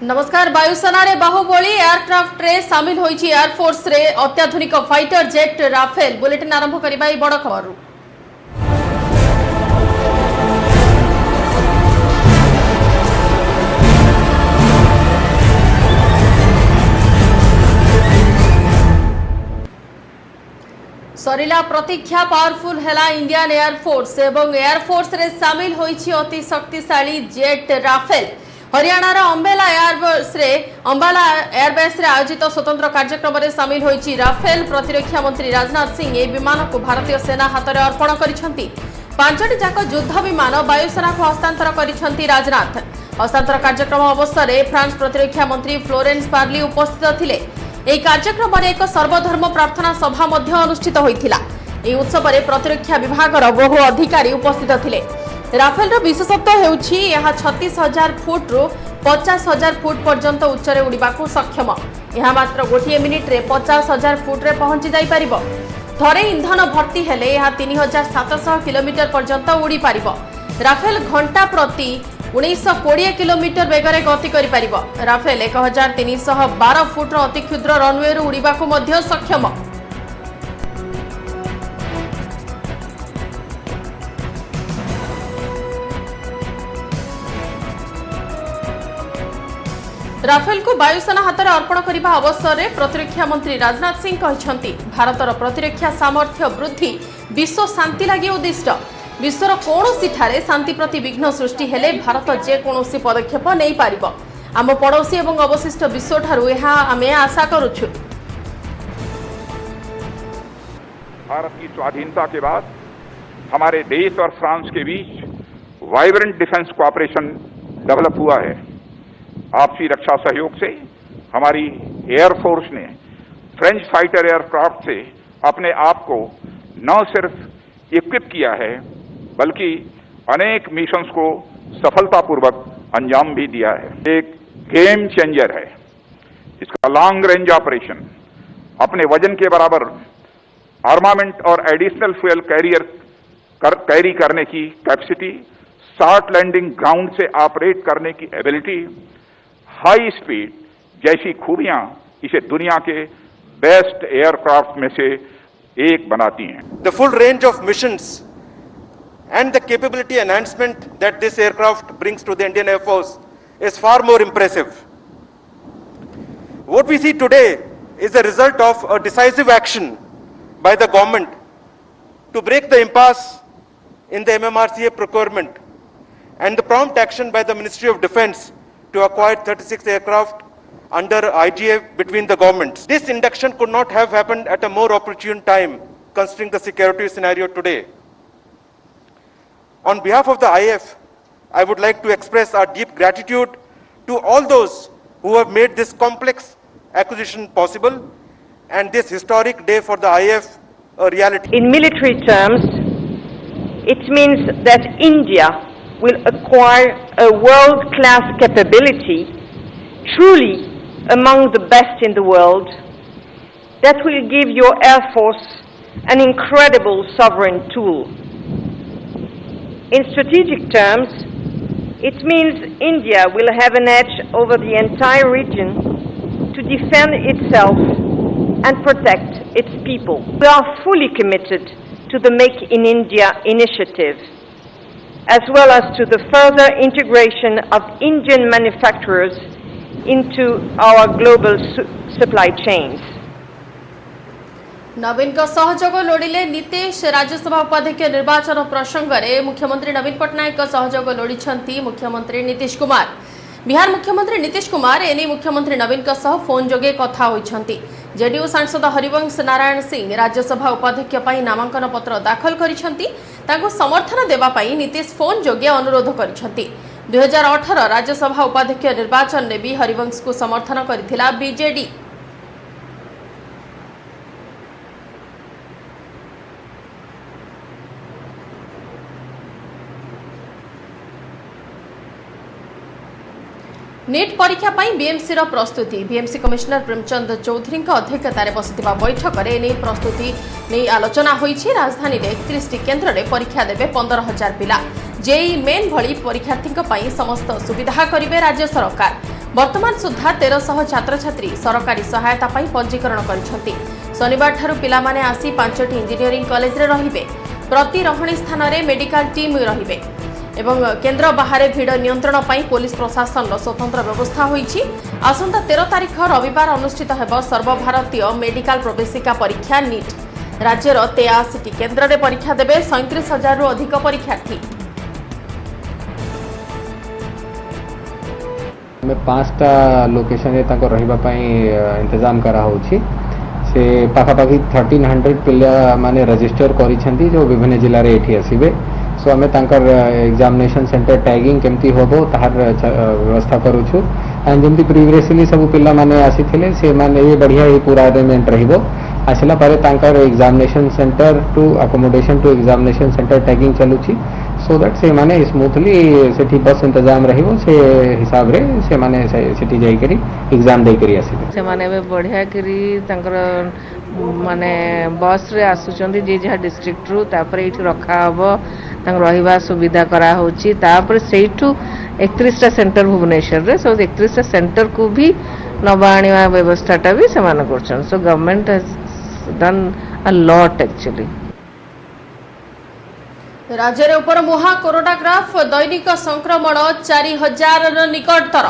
नमस्कार। वायुसेना रे बाहुबली एयरक्राफ्ट रे सामिल होईची एयरफोर्स रे अत्याधुनिक फाइटर जेट राफेल। बुलेटिन आरंभ करबा बड़ खबर। सरिला प्रतीक्षा पावरफुल हेला इंडियन एयरफोर्स एवं एयरफोर्स रे सामिल होईची अति शक्तिशाली जेट राफेल। हरियाणार अंबाला एयरबेस रे आयोजित स्वतंत्र कार्यक्रम में सामिल होईची राफेल। प्रतिरक्षा मंत्री राजनाथ सिंह ए विमान को भारतीय सेना हाथ में अर्पण करिसेंती। पांचटी जाक युद्ध विमान वायुसेना को हस्तांतर करिसेंती राजनाथ। हस्तांतर कार्यक्रम अवसर में फ्रांस प्रतिरक्षा मंत्री फ्लोरेंस पार्ली उपस्थित थिले। ଏହି କାର୍ଯ୍ୟକ୍ରମରେ ଏକ ସର୍ବଧର୍ମ ପ୍ରାର୍ଥନା ସଭା ମଧ୍ୟ ଅନୁଷ୍ଠିତ ହୋଇଥିଲା। ଏହି ଉତ୍ସବରେ ପ୍ରତିରକ୍ଷା ବିଭାଗର ବହୁ ଅଧିକାରୀ ଉପସ୍ଥିତ ଥିଲେ। ରାଫେଲର ବିଶେଷତ୍ୱ ହେଉଛି ଏହା 36,000 ଫୁଟରୁ 50,000 ଫୁଟ ପର୍ଯ୍ୟନ୍ତ ଉଚ୍ଚରେ ଉଡ଼ିବାକୁ ସକ୍ଷମ। ଏହା ମାତ୍ର ଗୋଟିଏ ମିନିଟରେ 50,000 ଫୁଟରେ ପହଞ୍ଚି ଯାଇପାରିବ। ଥରେ ଇନ୍ଧନ ଭର୍ତ୍ତି ହେଲେ ଏହା 3,700 କିଲୋମିଟର ପର୍ଯ୍ୟନ୍ତ ଉଡ଼ି ପାରିବ। ରାଫେଲ ଘଣ୍ଟା ପ୍ରତି 1920 किलोमीटर बेगर गति करि परिबो। राफेल 1312 फुट अति क्षुद्र रनवे रु उड़ीबाकू मध्य सक्षम। राफेल को वायुसेना हाथ में अर्पण करने अवसर में प्रतिरक्षा मंत्री राजनाथ सिंह कहते भारतर प्रतिरक्षा सामर्थ्य वृद्धि विश्व शांति लगी उद्दिष्ट। विश्वर कौनसी ठारे शांति प्रति विघ्न सृष्टि हेले भारत जेकोसी पदक्षेप नहीं पारिबो। आम पड़ोसी एवं अवशिष्ट विश्व ठारू यह आमे आशा करुछु। भारत की स्वाधीनता के बाद हमारे देश और फ्रांस के बीच वाइब्रेंट डिफेंस कोऑपरेशन डेवलप हुआ है। आपसी रक्षा सहयोग से हमारी एयरफोर्स ने फ्रेंच फाइटर एयरक्राफ्ट से अपने आप को न सिर्फ इक्विप किया है बल्कि अनेक मिशंस को सफलतापूर्वक अंजाम भी दिया है। एक गेम चेंजर है। इसका लॉन्ग रेंज ऑपरेशन, अपने वजन के बराबर आर्मामेंट और एडिशनल फ्यूल कैरी करने की कैपेसिटी, शॉर्ट लैंडिंग ग्राउंड से ऑपरेट करने की एबिलिटी, हाई स्पीड जैसी खूबियां इसे दुनिया के बेस्ट एयरक्राफ्ट में से एक बनाती हैं। The full range of missions and the capability enhancement that this aircraft brings to the Indian Air Force is far more impressive. What we see today is the result of a decisive action by the government to break the impasse in the MMRCA procurement and the prompt action by the Ministry of Defence to acquire 36 aircraft under IGA between the governments. This induction could not have happened at a more opportune time considering the security scenario today. On behalf of the IAF, I would like to express our deep gratitude to all those who have made this complex acquisition possible and this historic day for the IAF a reality. In military terms, it means that India will acquire a world-class capability, truly among the best in the world, that will give your Air Force an incredible sovereign tool. In strategic terms, it means India will have an edge over the entire region to defend itself and protect its people. We are fully committed to the Make in India initiative, as well as to the further integration of Indian manufacturers into our global supply chains. नवीन का सहयोग लोड़िले नीतीश। राज्यसभा उपाध्यक्ष निर्वाचन प्रसंग में मुख्यमंत्री नवीन पट्टनायक का सहयोग लोड़ी मुख्यमंत्री नीतीश कुमार। बिहार मुख्यमंत्री नीतीश कुमार एने मुख्यमंत्री नवीन का सह फोन जोगे कथा होइछंती। जेडीयू सांसद हरिवंश नारायण सिंह राज्यसभा उपाध्यक्ष पई नामांकन पत्र दाखल करिछंती। ताको समर्थन देबा पई नीतीश फोन जोगे अनुरोध करिछंती। 2018 राज्यसभा उपाध्यक्ष निर्वाचन में भी हरिवंश को समर्थन करथिला बीजेडी। नीट परीक्षा बीएमसी प्रस्तुति। बीएमसी कमिशनर प्रेमचंद चौधरी अध्यक्षतार बसिथिबा बैठक में प्रस्तुति नहीं आलोचना होईछि। राजधानी में 31 केन्द्र में परीक्षा देवे 15,000 पिला। जेई मेन भली परीक्षार्थी समस्त सुविधा करेंगे राज्य सरकार। वर्तमान सुधा 1300 छात्र छात्री सरकारी सहायता पाई पंजीकरण करिसेंति। शनिवार ठारू पिला माने आसी 5टी इंजीनियरिंग कॉलेज रे रहिबे। प्रति रहणी स्थान रे मेडिकल टीम रहिबे एवं केंद्र बाहर भिड़ नियंत्रण पाई पुलिस प्रशासन स्वतंत्र व्यवस्था होईछि। आसंता 13 तारिख रविवार अनुष्ठित हेब सर्वभारतीय मेडिकल प्रवेशिका परीक्षा नीट। राज्यर 83टी केन्द्र रे परीक्षा देबे 37,000 रु अधिक परीक्षार्थी। में 5टा लोकेशन रहिबा पई इंतजाम करा होछि। से पाखापाखि 1300 पिला माने रजिस्टर करिसेंती जो विभिन्न जिल्ला रे एठी आसीबे। सो आमे तांकर एग्जामिनेशन सेंटर टैगिंग केमती होबो ताहार व्यवस्था करूछु। एंड जेमती प्रीवियसली सब पिला माने आसीथिले से माने ये बढ़िया ही पूरा अरेंजमेंट रहिबो। आसिला पारे तांकर examination centre to accommodation to examination centre tagging चलुछि। सो दैट से माने स्मूथली सेठी बस इंतजाम रहिबो। से हिसाब रे से माने सेठी जाई करी एग्जाम दे करी आसीबे। से माने बढ़िया करी तांकर माने बस रे आसुचंदी जे जहा डिस्ट्रिक्ट रु तापरे इठ रखा हबो तांग रहिबा सुविधा करा होची। तापरे सेठू 31टा सेंटर भुवनेश्वर रे। सो 31टा सेंटर को भी नबाणीवा व्यवस्थाटा भी समान करछन। So government has done a lot actually. राज्य रे ऊपर मुहा कोरोना ग्राफ दैनिक संक्रमण 4000 निकटतर।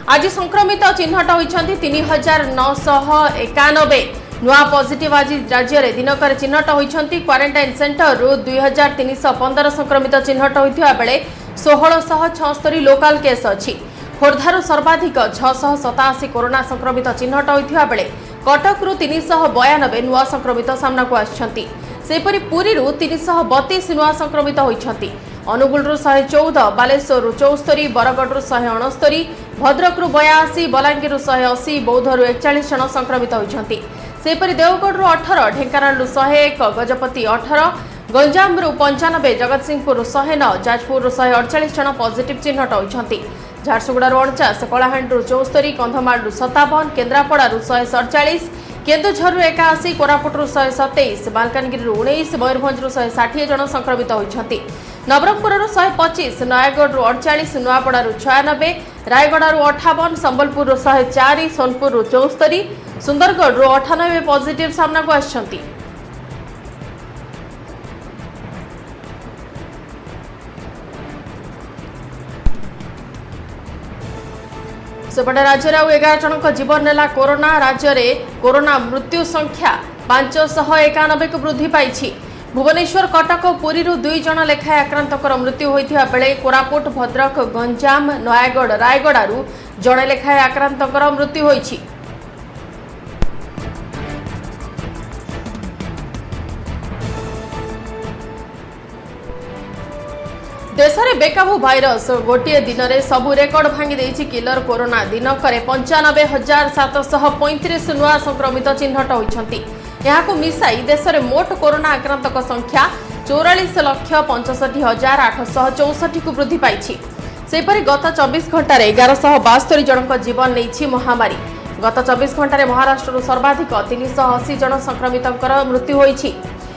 आज संक्रमित चिन्हट होइछंती 3991। नुआ पॉजिटिव आज राज्य रे दिनकर चिन्हट होइछंती। क्वारंटाइन सेंटर रु 2315 संक्रमित चिन्हट होइथिबा बेले 1676 लोकल केस अछि। खोर्धारु सर्वाधिक 687 कोरोना संक्रमित चिन्हट होइथिबा बेले कटक रु 392 नुआ संक्रमित सामना को आछंती। सेपरि पुरी रु 332 नुआ संक्रमित होइछंती। अनुगुल रु 114, बालेश्वर रु 74, बरगढ़ रु 169, भद्रक रु 82, बलांगीर रु 180, बौद्ध रु 41 जन संक्रमित होइछंती। सेपरि देवगढ़ रु 18, ढेंकानाल रु 101, गजपति 18, गंजाम रु 95, जगतसिंहपुर रु 109, जाजपुर रु 148 जन पॉजिटिव चिन्हट होइछंती। झारसुगुड़ा रु 49, कलाहांडी रु 74, कंधमाल रु 57, केन्द्रापड़ा रु 147, केन्दुझर रु 81, कोरापुट रु 127, मालकानगिरी रु 19, मयूरभंज रु 160 जन संक्रमित होइछंती। नवरंगपुर रु 125, नयागढ़ रु 48, नुआपड़ा रु 96, रायगढ़ रु 58, संबलपुर रु 104, सोनपुर रु 74, सुंदरगढ़ रु 98 पॉजिटिव सामना को आछंती। सेपटे राज्य में 11 जन जीवन नेला कोरोना। राज्य में कोरोना मृत्यु संख्या 591 को वृद्धि पाई। भुवनेश्वर, कटक और पुरी 2 जन लेखाएं आक्रांतकर मृत्यु होता बेले कोरापुट, भद्रक, गंजाम, नयागढ़, रायगढ़ जड़े लेखाएं आक्रांतकर मृत्यु होती। देश में बेकाबू भाइरस गोटे दिन में सबू रेकर्ड भांगी देछि। किलर कोरोना दिनकरे 95,735 नुआ संक्रमित चिन्हट होइछंती। यहाकु मिसाई देश में मोट कोरोना आक्रांतक संख्या 44,65,864 को वृद्धि पाइछि। सेपरि गत 24 घंटा 1172 जनक जीवन नेछि महामारी। गत 24 घंटा महाराष्ट्र सर्वाधिक 380 जन संक्रमितंकर मृत्यु होइछि।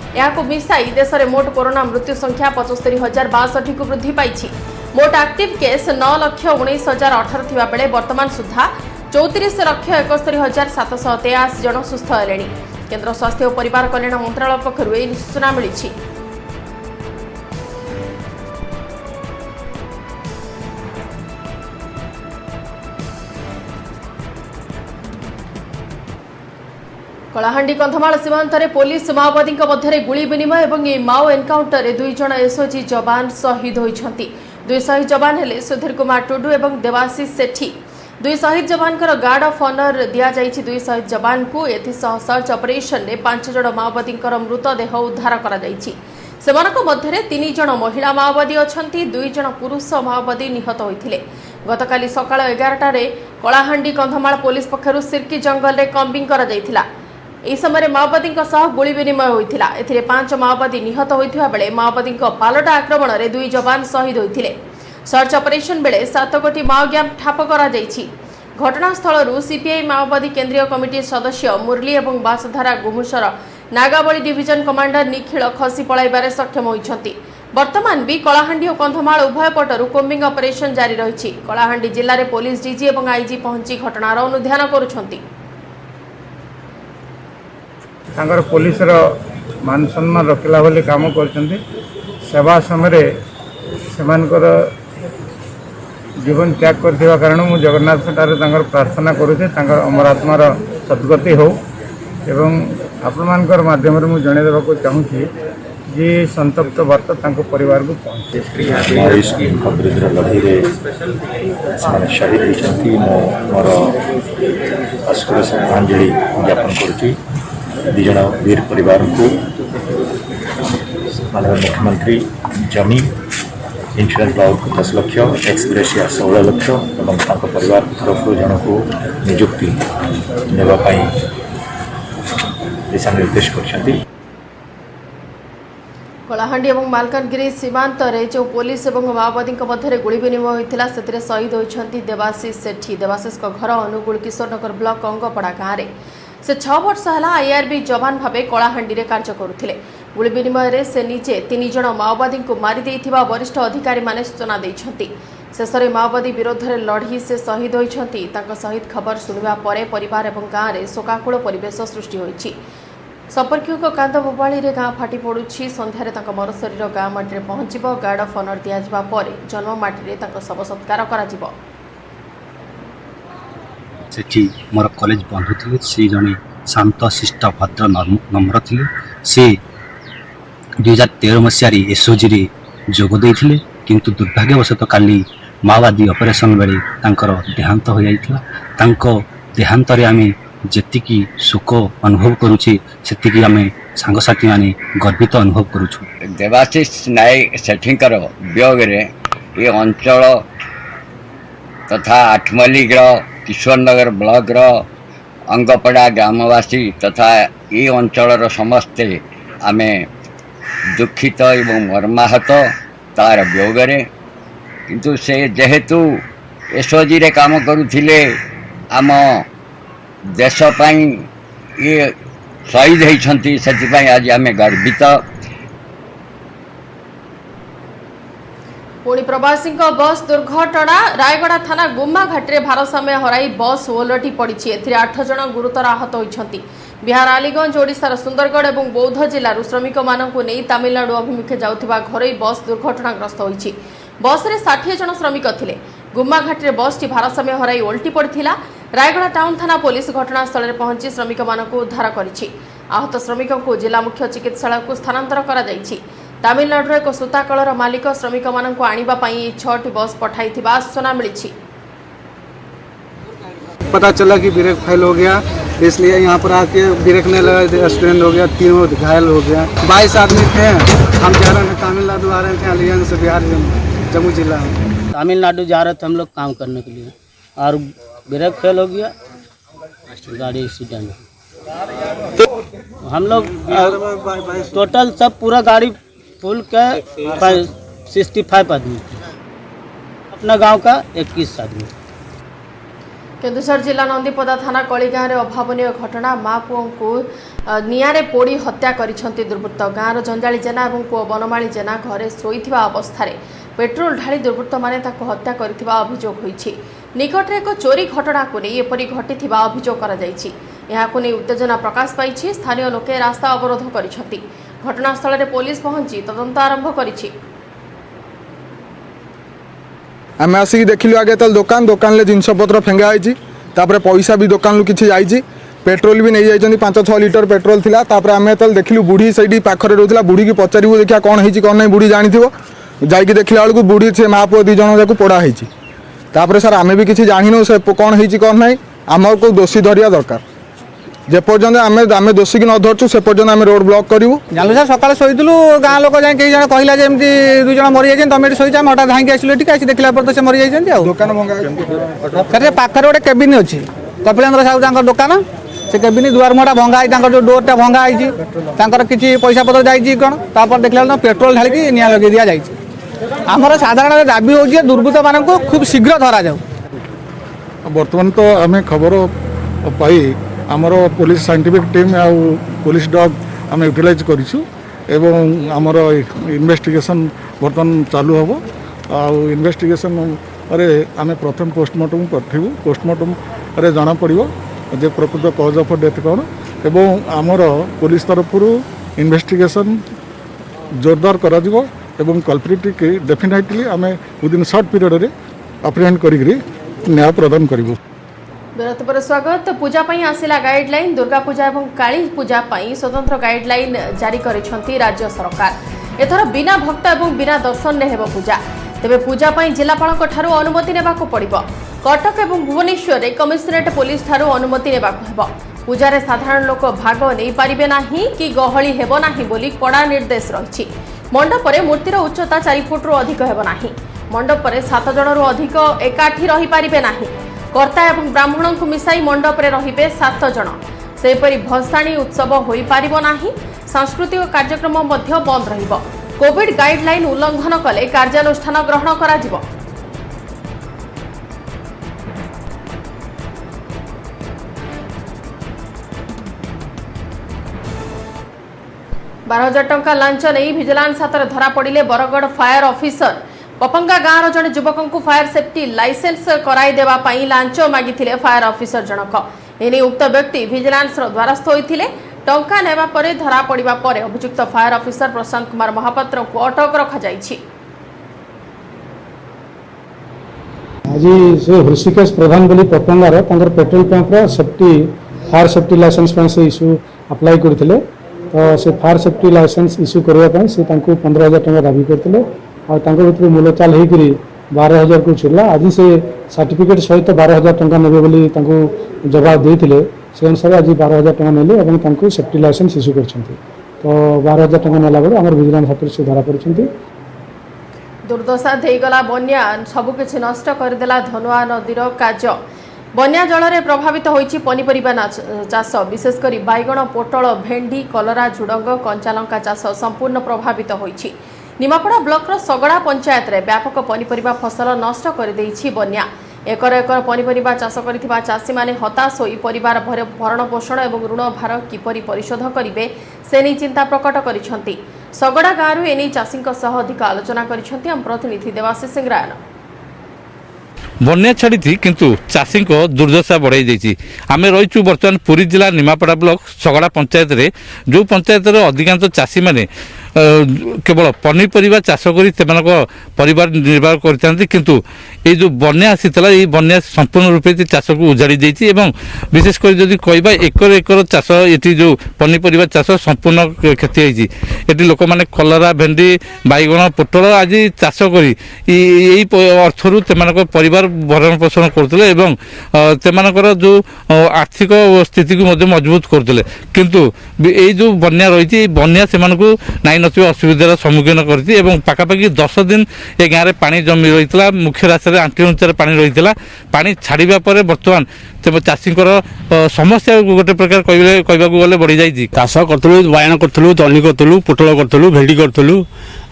यहाकु मिसाई देश में मोट कोरोना मृत्यु संख्या 75,062 को वृद्धि पाइछि। मोट एक्टिव केस 9,19,018 थिबा बेले वर्तमान सुधा 34,71,783 जन सुस्थ हेलेनी। केंद्र स्वास्थ्य और परिवार कल्याण मंत्रालय पक्षरु एही सूचना मिलिछि। कलाहांडी कंधमाल सीमांत पुलिस माओवादी मध्य गुली विनिमय और माओ एनकाउंटर 2 जन एसओजी जवान शहीद होइछंती। 2 शहीद जवान हेले सुधीर कुमार टुडू और देवाशीष सेठी। 2 शहीद जवान गार्ड ऑफ ऑनर दिया जाइछि। 2 शहीद जवान को एथिसह सर्च ऑपरेशन में 5 जन माओवादी मृतदेह उद्धार करा जाइछि। सेमानक मध्य 3 जन महिला माओवादी अछंती। 2 जन पुरुष माओवादी निहत होइथिले। गतकाली सकाळ 11 रे कलाहांडी कंधमाल पुलिस पक्षरु सिरकी जंगल रे कम्बिंग करा जाइथिला। यह समय माओवादी गुली विनिमय होता। एथिरे 5 माओवादी निहत होता बेले माओवादी पालटा आक्रमण में 2 जवान शहीद होते। सर्च ऑपरेशन बेले 7 गोटी माओ क्याम्प ठाप करा जाइछि। घटनास्थल सीपीआई माओवादी केंद्रीय कमिटी सदस्य मुरली और बासधारा गुमुसर नागाबली डिविजन कमांडर निखिल खसी पलाइबारे सक्षम होइछंती। वर्तमान भी कलाहांडी और कंधमाल उभय पटरू कोम्बिंग ऑपरेशन जारी रही। कलाहांडी जिले में पुलिस डीजी और आईजी पहुंची घटनार अनुध्यान करुछंती। पुलिस मान सम्मान रखला वाली काम करछंती। सेवा समय जीवन त्याग करथिबा कारण मु जगन्नाथ सेठारे प्रार्थना करुचे अमरात्मार सद्गति हो एवं आपण मानकर माध्यम रे मु जणे देबा को चाहूची जे संतप्त वार्ता तांको परिवार को पहुंचे। विरुद्ध लड़ाई शहीद होती मोर अश्रुर श्रद्धांजलि ज्ञापन करुच्ची। दिज वीर परिवार को माननीय मुख्यमंत्री जमी इंश्योरेंस बाबद 10 लाख एक्सग्रेसिया 16 लाख और परिवार तरफ जन को नियुक्ति देवाई दिशा निर्देश कर। कलाहांडी और मालकानगिरी सीमांत रे जो पुलिस और माओवादी मध्य गुली विनिमय होता से शहीद होती देवाशीष सेठी। देवाशीष घर अनुगुल किशोरनगर ब्लॉक अंगपड़ा गाँव में से 6 वर्ष है आईआरबी जवान भाव कलाहांडी में कार्य करुले। गुली विनिमय से निजे 3 जन माओवादी को मारी देथिबा वरिष्ठ अधिकारी माने सूचना देइछंती। शेष में माओवादी विरोध में लड़ी से शहीद होइछंती। तांको शहीद खबर शुणवा पर परिवार और गाँव में शोकाकुल परिवेश सृष्टि होइछि। संपर्क कांद बोबाड़ी में गाँ फाटी पड़ुछि। सन्धार मर शरीर गाँ माटी पहुंचब। गार्ड अफ ऑनर दिया पर जन्ममाटी शव सत्कार करा। सेठी मोर कॉलेज बंधु थे। से जड़े शांत शिष्ट भद्र नम्र थे। से 2013 मसीह एसओजी जोगदे किंतु दुर्भाग्यवशत काली माओवादी ऑपरेशन बेले देहांत हो जाता। देहांत आम जी सुख अनुभव करुचे से आम सांगसाथी माने गर्वित अनुभव करुछु। देवाशीष नायक सेठीकर वियोग ये अंचल तथा आठमल्लिक किशोरनगर ब्लॉक अंगपड़ा ग्रामवासी तथा ये अंचल समस्ते आम दुखित एवं मर्माहत तार वियोग किंतु से जेहेतु एसओजी रे काम करुथिले आम देश पाई ये शहीद होती से आज आम गर्वित। पुणी प्रवासी बस दुर्घटना रायगड़ा थाना गुम्मा घाटी भारसाम्य हराई बस ओलटी पड़ी। 8 जन गुरुतर आहत होती। बिहार अलीगंज ओडिशार सुंदरगढ़ और बौद्ध जिलूर श्रमिक मानू नहीं तमिलनाडु अभिमुखे जाउथिबा घरोई बस दुर्घटनाग्रस्त होती। बस रे 60 जन श्रमिक थिले। गुम्मा घाटी बस टी भारसाम्य हराई ओलटी पड़ता। रायगड़ा टाउन थाना पुलिस घटनास्थल में पहुंची श्रमिक मानू उद्धार करिछि। आहत श्रमिक को जिला मुख्य चिकित्सालय को स्थानांतर करा जायछि। तमिलनाडु एक सूताकलर मालिक श्रमिक मानू आनिबा पई 6टी बस पठाई सूचना मिली। पता चला कि ब्रेक फेल हो गया, इसलिए यहाँ पर आके ब्रेक नहीं लगा, एक्सीडेंट हो गया, 3 घायल हो गया। 22 आदमी थे। हम जा रहे थे तमिलनाडु, आ रहे थे अलीगंज से बिहार जम्मू जिला में। तमिलनाडु जा रहे थे हम लोग काम करने के लिए और ब्रेक फेल हो गया, गाड़ी एक्सीडेंट। हम लोग टोटल सब पूरा गाड़ी फुल के 65 आदमी थे। अपना गांव का 21 आदमी। केन्दुझर जिला नंदीपदा थाना कलिगाँ में अभावन घटना। माँ पुओं को निआरे पोड़ी हत्या करिसेंती दुर्वृत्त। गाँवर जंजाली जेना और पुओ बनमाली जेना घरे शोइथिबा अवस्थारे पेट्रोल ढाली दुर्वृत्त माने ताको हत्या करिथिबा अभियोग होइछि। निकटरे एक चोरी घटना को नहीं एपरी घटिथिबा अभियोग करा जाइछि। एहाकु नहीं उत्तेजना प्रकाश पाइछि। स्थानीय लोके रास्ता अवरोध करिसेंती। घटनास्थल में पुलिस पहुंची तदंत आरंभ करिछि। आम आसिक देखिलु आगे तल दुकान ले जिनपतर फेंगा होती। पैसा भी दुकान किसी जाइए। पेट्रोल भी नहीं जाइए। 5-6 लिटर पेट्रोल थिला। आम तल देखिलु बुढ़ी से पाखे रोला। बुढ़ी की पचारू देखा कौन है कौन नहीं बुढ़ी जानी जाकि देखला बेलू बुढ़ी से माँ पुओ 2 जन जाक पोड़ा होती। सर आम भी किसी जानू से कौन है कौन ना आम को दोषी धरिया दरकार। जेपर्यंत आम दोषी की न धरचु से पर्यंत आम रोड ब्लॉक करूँ। जानू सर सकाल शोलु गाँ लोक जाए कई जन कहला जमी 2 जन मरी जाए तुम ये शोच हठात धाई आसलु आसी देखला तो मरी जाइए। दुकान भंगा सर पाखे गोटे केबिन अच्छी कपिलेन्द्र साहू दुकान से केबिन दुआर मुहटा भंगा जो डोरटा भंगा होती किसी पैसा पत्र जाइए कौन तापर देखला पेट्रोल ढालिकी निआं लगे दि जाए। आमर साधारण दाबी हो दुर्वृत्त मान खूब शीघ्र धरा जाऊ। बर्तमान तो आम खबर पाई आमर पुलिस साइंटिफिक टीम आ पुलिस डॉग आम यूटिलाइज करूँ। एवं आमर इन्वेस्टिगेशन बर्तमान चालू हम इन्वेस्टिगेशन अरे आम प्रथम पोस्टमार्टम करूँ पोस्टमार्टम रे जना पड़ो जे प्रकृत कज ऑफ डेथ कौन एवं आमर पुलिस तरफ इन्वेस्टिगेशन जोरदार करा जिवो एवं कल्प्रिट के डेफिनेटली आम विदिन सर्ट पीरियड रे अप्रिहेंड करी न्याय प्रदान करूँ। विरत पर स्वागत पूजा पई आसिला गाइडलाइन दुर्गा पूजा एवं काली पूजा पई स्वतंत्र गाइडलाइन जारी करिसंती राज्य सरकार एथर बिना भक्त एवं बिना दर्शन ने हेबो पूजा तेबे पूजा पई जिलापालक ठारू अनुमति नेबाको पड़िबो कटक एवं भुवनेश्वर रे कमिशनरेट पुलिस ठारू अनुमति नेबाको हेबो पूजा रे साधारण लोक भाग नै पारिबे नाही कि गहळी हेबो नाही बोली कड़ा निर्देश रहिछि मंडप रे मूर्तिर उच्चता 4 फुट रु अधिक हेबो नाही मंडप रे 7 जण रु अधिक एकाठी रही पारिबे नाही कर्ता एवं ब्राह्मण को मिसाई मंडप रे रहिबे 7 जण सेपरि भसाणी उत्सव होई पारिबो नाही सांस्कृतिक कार्यक्रम मध्य बंद रहिबो कोविड गाइडलाइन उल्लंघन कले कार्यानुष्ठान ग्रहण करा जिवो। 12,000 टंका लांच नहीं विजिलेंस हाथ में धरा पड़े बरगढ़ फायर ऑफिसर पपंगा गाँव जड़े युवक को फायर सेफ्टी लाइसेंस कराई देवाई लांच मागिथिले फायर ऑफिसर जनक एने उक्त व्यक्ति विजिलेंस द्वारस्थ होते टंका नेवा परे धरा पड़ा पर अभियुक्त फायर ऑफिसर प्रशांत कुमार महापात्र को अटक रखा जाइछि। आज से हृषिकेश प्रधान बोली पपंगार petrol pump safety fire safety licence से इश्यू अप्लाई करते तो से फायर सेफ्टी लाइसेंस इश्यू करने से 15,000 टंका दाबी करते भर मूलचाल होकर 12,000 को छुड़ला आज से सर्टिफिकेट सहित 12,000 टंका नेबे बोली जवाब देते से अनुसार आज 12,000 टंका नेले और सेफ्टी लाइसेंस इश्यू कर तो 12,000 टंका नेला बेले आम विजिलेंस हाथ से धरा पड़ी। दुर्दशा देगला बन्या सबकिछि नष्ट करदेला धनुआ नदीर काज बन्या जल में प्रभावित होइछि पनिपरिबा चाष विशेषकर बैगण पोटल भेंडी कलरा झुडंग कंचालंका चाष संपूर्ण प्रभावित होइछि। निमापड़ा ब्लॉक सगड़ा पंचायत रे व्यापक पनिपरिबा फसल नष्ट कर देइछि बन्या एकर एकर पनिपरिबा चाष करिथिबा चाषी माने हताश होई परिवार भरण पोषण एवं ऋण भार किपरि परिशोध करिवे से नै चिंता प्रकट करिसंती। सगड़ा गाँव एने चाषींक सह अधिक आलोचना करिसंती हम प्रतिनिधि देवाशीष सिंह रायन। बन्या छाड़ी किंतु चाषी को दुर्दशा बढ़ाई जाइए आम रहीचु बर्तमान पुरी जिला निमापड़ा ब्लॉक सगड़ा पंचायत रे जो पंचायत अधिकांश चाषी माने केवल पनीपरिबा चाष कर परिवार निर्वाह करते किंतु ये जो बन्या आसीला ये बन्या संपूर्ण रूपे चाष को उजाड़ी देती विशेषकर जदि कहबा एकर एकर चाष ये जो पनीपरिबा चाष संपूर्ण क्षति होती ये लोक मैंने कलरा भेंडी बैगण पोटल आज चाष कर अर्थरू परिवार भरण पोषण करते जो आर्थिक स्थिति को मजबूत करते किंतु ये जो बन्या रही बन्या से नाई नथिबा असुविधार सम्मुखीन करती पाखापाखि 10 दिन ए गाँव में पानी जमी रही मुख्य रास्तार आंटी उंचार पानी रही पानी छाड़ा पर बर्तमान चाषी समस्या गोटे प्रकार कहवाक गले बढ़ी जाइए चाष करूँ बैगण करूँ जनी करूँ पोटल करूँ भेंडी करूँ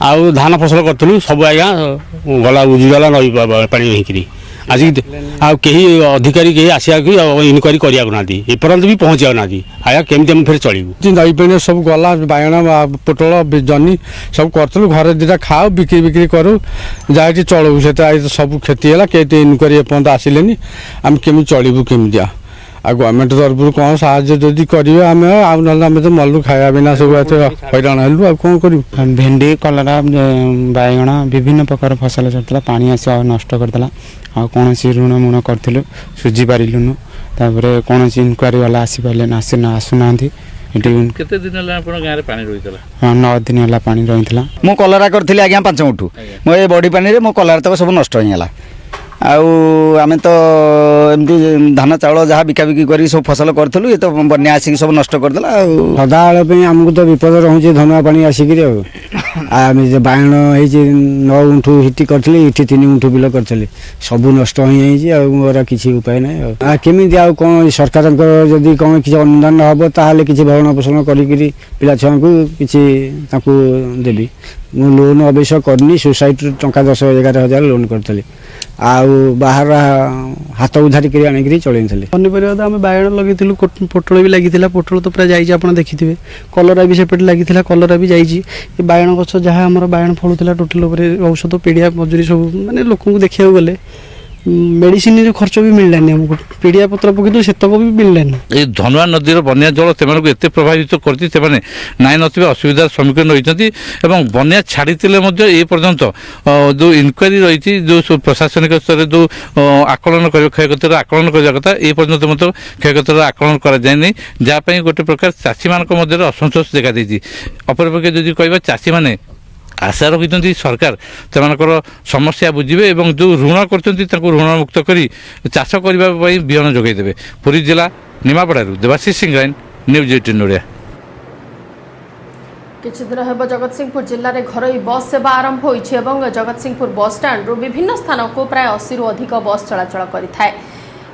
आउ धान फसल करूँ सब आज्ञा गला उजिगला नई पानी होकर आज कहीं अधिकारी कहीं आसिया इनक्वारी करना एपर्यंत भी पहुँचा ना आया केमी आम फिर चलू नई पानी सब गला बैगण पोटल जनी सब करूँ घर दुटा खाओ बिक्री बिक्री करूँ जहाँ चलू से सब क्षति है कहीं इनक्वारी एपर्यंत आसिले आम केमी चलू केमी आ गवर्नमेंट तरफ कौन साहाଯ୍य जदि करेंगे आम आम तो मल्लू खाया बिना सब हैरान हेलु आ कौन करूँ भेंडी कलरा बैगण विभिन्न प्रकार फसल चलता पानी आस नष्ट करदेला आ कौन ऋण मुण करूँ सुझी पारूँ तापर कौन इनक्वारी वाला आसीपारे आसुना केते दिन होला आपण गाँव पानी रही हाँ 9 दिन है पानी रही मु कलरा करी आज्ञा 5 मुठू मो बड़ी पानी रे मो कलरा तक सब नष्ट होगा आम तो एमती धान चाउल जहाँ बिकाबिकी कर सब फसल करूँ ये तो बन्या आसिक सब नष्ट करदेला सदाबे आमको तो विपद रोचे धनुआ पानी आसिक आम बैगण हो 9 गुंठू हिटी करी इटी 3 गुंठू बिल करी सब नष्ट हो किसी उपाय ना केमी कौन सरकार जदि कौन किसी अनुदान हम ताल कि भरण पोषण करी पिला छुआ को किसी देवी मु लोन अवश्य करनी सोसाइटी टंका 10-11 हजार लोन करी आउ बाहर हाथ उधारी कर आनिक चलते पनीपरिया तो आम बाइगण लगे पोटल भी लगी पोटल तो पूरा जाइए आप देखिए कलरा भी सेपटे लगी कलरा भी जाइए बाइगण गछ जहाँ आम बाइगण फलूला टोटाल औषध पीड़िया मजूरी सब मानने लोक देखा गले मेडिसिन खर्च भी मिललानी आमको पीड़िया पत्र पकड़ से भी मिललानी ये धनुआ नदीर बन्या जल से एत प्रभावित कर नाई नथिबा असुविधार सम्मुखीन होती बन्या छाड़ी ए पर्यंत जो इनक्वारी रही जो प्रशासनिक स्तर जो आकलन कर क्षयक्षतिर आकलन करवा कथा ए पर्यंत क्षयक्षतिर आकलन कराए जहाँपाई गोटे प्रकार चाषी मान असंतोष देखा देती अपरपक्षे जदि कह चाषी मैंने आशा रखिंट सरकार से समस्या बुझे और जो ऋण कर ऋण मुक्त कर चाष करने बिहन जोगेदेवे। पुरी जिला निमापड़ारू देवाशीष सिंह न्यूज 18 ओडिया। किछि दिन हेब जगतसिंहपुर जिले में घरोई बस सेवा आरंभ होइछि एवं जगतसिंहपुर बस स्टैंड विभिन्न स्थान को प्राय 80 रु अधिक बस चलाचल करिथाय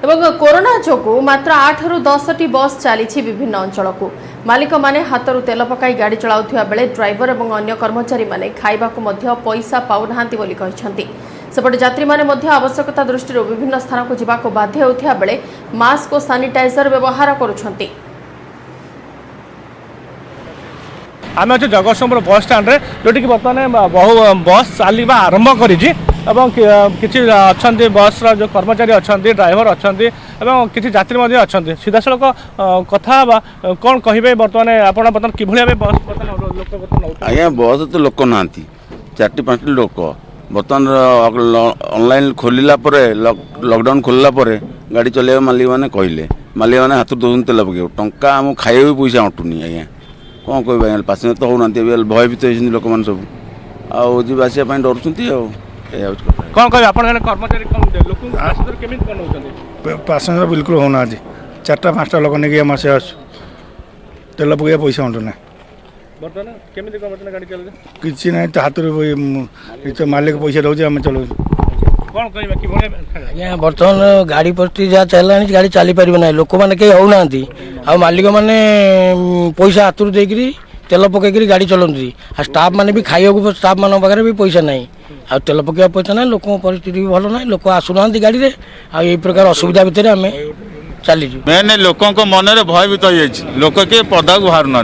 एवं कोरोना जोगु मात्र 8 रु 10 टी बस चली विभिन्न अंचल को मालिक माने हाथरू तेल पकाई गाड़ी चलाउथिबा बेले ड्राइवर एवं अन्य कर्मचारी माने खाइबाकू मध्य पैसा पाउनाहांती बोली कहिसंती। सेपटे यात्री माने मध्य आवश्यकता दृष्टि विभिन्न स्थान को जिबाको बाध्य होथिबा बेले मास्क और सैनिटाइजर व्यवहार करुछंती। आम अच्छे जगतसिंहपुर बस स्टाण्ड जोटि बर्तमान बहु बस चलवा आरंभ कर किसी अच्छा बस जो कर्मचारी अच्छा ड्राइवर अच्छा किसी यात्री अच्छा सीधा सड़क कथा कौन कहे बर्तमान आप कि बस आज्ञा बस तो लोक ना 4-5 लोक बर्तमान ऑनलाइन खोलला लॉकडाउन खोलला गाड़ी चल मालिक मैंने कहले मालिक मैंने हाथ दौन तेल पके टंका आम खाइबा भी पैसा अटुनी आज्ञा कौन कह आज्ञा पासेंजर तो होना भयभीत होती लोक मैंने सब आउ जावासवाई डरुँच कौन कह कर्मचारी पैसेंजर बिल्कुल होना 4-5 लोक नहीं आम से तेल पकड़ पैसा अंटुना किसी ना हाथ मालिक पैसा रोचे आम चलो आज्ञा बर्तमान गाड़ी पट्टी जहाँ चलला गाड़ी चली पार ना लोक मैंने कहीं होना आ मालिक मैंने पैसा हाथ देकर तेल पकईकरी गाड़ी चलाती आ स्टाफ मैंने भी खाइबा स्टाफ मान पाखे भी पैसा ना आ तेल पकड़ा पैसा ना लोक परिस्थिति भी भल ना लोक आसुना गाड़ी में आई प्रकार असुविधा भितर आम चली मेन लोक मन में भयभीत हो लोक किए पदा को बाहर ना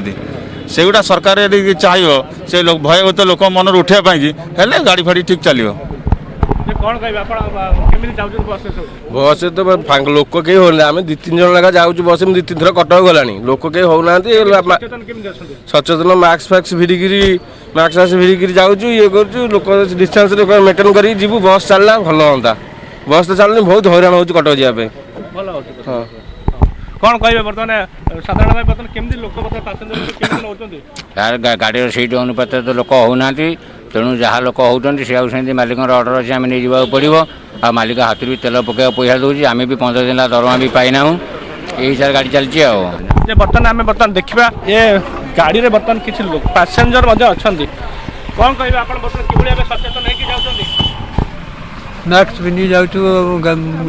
सेगुड़ा सरकार यदि चाहिए से भयभीत लोक मन उठाई गाड़ी फाड़ी ठीक चलो बस तो लोक कहीं होना आम 2-3 जन लगा जाऊँ बस में 2-3 थर कटक गला लोक कहीं होना सचेतन मास्क फाक्स भिड़िकी मास्क फाक्स भिड़िकी जाऊँ ये कर लोक डिस्टेंस मेंटेन कर जीवु बस चलना भल हाँ बस तो चलनी बहुत हैरान हो कटक जावाई हाँ कौन कहे बर्तमान साधारण भाई बर्तमान केमती लोक गाड़ी सीट अनुपात तो लोक होना तेणु जहाँ लोक होती से मालिक अर्डर अच्छे आम नहीं जावाक पड़ो आ मालिक हाथ भी तेल पकड़ा पैसा दूसरी आम भी 15 दिन दरमा भी पाईना यही हिसाब गाड़ी चलती बर्तमान आम बर्तमान देखा ये गाड़ी में बर्तमान किसी पैसेंजर अच्छा कौन कहे आप बर्तमान कि सचेतन मास्क पिंधि जाऊँ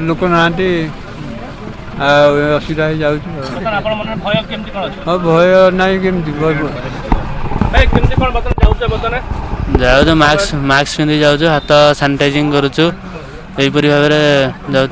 लोक ना असुविधा हो भय ना जाऊँ मास्क पिंधि जाऊँ हाथ सानिटाइजिंग करुचु यहीपरी भाव जाऊँ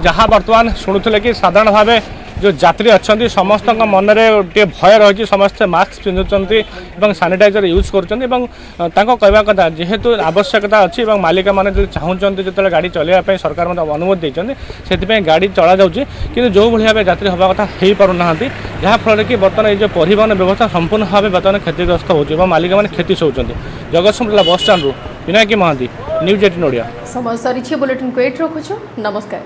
जहाँ बर्तमान शुणुले कि साधारण भाव जो यात्री अच्छा समस्त मन में गोटे भय रही समस्ते मास्क पिंधुंट सानिटाइजर यूज करवा कथा जेहेतु आवश्यकता अच्छी मालिक मैंने चाहते जो गाड़ी चलवाई सरकार अनुमति देते से गाड़ी चला जाऊँगी कि जो भाव यात्री हवा कथा हो पारना जहाँफल कि बर्तमान ये परिवहन व्यवस्था संपूर्ण भाव बर्तमान क्षतिग्रस्त हो मालिक मैंने क्षति सोचते जगतसिंहपुर बस स्टाण्ड विनायकी महांती न्यूज 18 ओडिया समय सरी बुलेटिन को एट रखुछु नमस्कार।